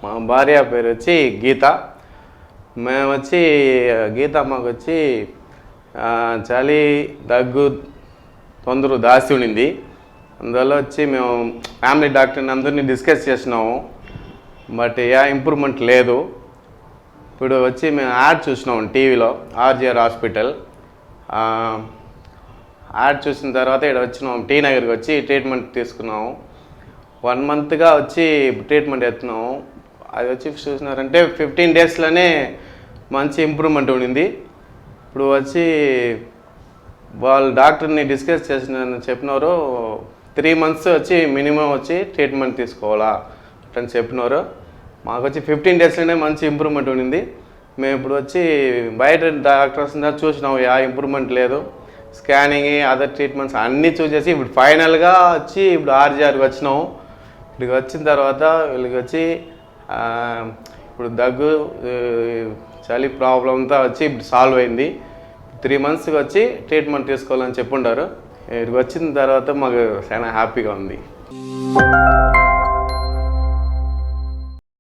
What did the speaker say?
మా భార్య పేరు వచ్చి గీత. మేము వచ్చి గీత అమ్మకు వచ్చి చలి దగ్గు తొందర దాసి ఉండింది. అందువల్ల వచ్చి మేము ఫ్యామిలీ డాక్టర్ని అందరినీ డిస్కస్ చేసినాము. బట్ ఇంప్రూవ్మెంట్ లేదు. ఇప్పుడు వచ్చి మేము యాడ్ చూసినాము టీవీలో, ఆర్జీఆర్ హాస్పిటల్ యాడ్ చూసిన తర్వాత ఇక్కడ వచ్చినాము, టీ నగర్కి వచ్చి ట్రీట్మెంట్ తీసుకున్నాము. 1 మంత్గా వచ్చి ట్రీట్మెంట్ ఎత్తున్నాము. అది వచ్చి చూసినారంటే 15 డేస్లోనే మంచి ఇంప్రూవ్మెంట్ ఉండింది. ఇప్పుడు వచ్చి వాళ్ళు డాక్టర్ని డిస్కస్ చేసిన చెప్పినారు 3 మంత్స్ వచ్చి మినిమం వచ్చి ట్రీట్మెంట్ తీసుకోవాలా అని చెప్పినారు. మాకు వచ్చి 15 డేస్లోనే మంచి ఇంప్రూవ్మెంట్ ఉండింది. మేము ఇప్పుడు వచ్చి బయట డాక్టర్స్ చూసినాము, ఇంప్రూవ్మెంట్ లేదు. స్కానింగ్, అదర్ ట్రీట్మెంట్స్ అన్నీ చూసేసి ఇప్పుడు ఫైనల్గా వచ్చి ఇప్పుడు ఆర్జీఆర్కి వచ్చినాము. ఇక్కడికి వచ్చిన తర్వాత వీళ్ళకి వచ్చి ఇప్పుడు దగ్గు చలి ప్రాబ్లంతో వచ్చి ఇప్పుడు సాల్వ్ అయింది. 3 మంత్స్కి వచ్చి ట్రీట్మెంట్ తీసుకోవాలని చెప్పుంటారు. ఇక్కడికి వచ్చిన తర్వాత మాకు చాలా హ్యాపీగా ఉంది.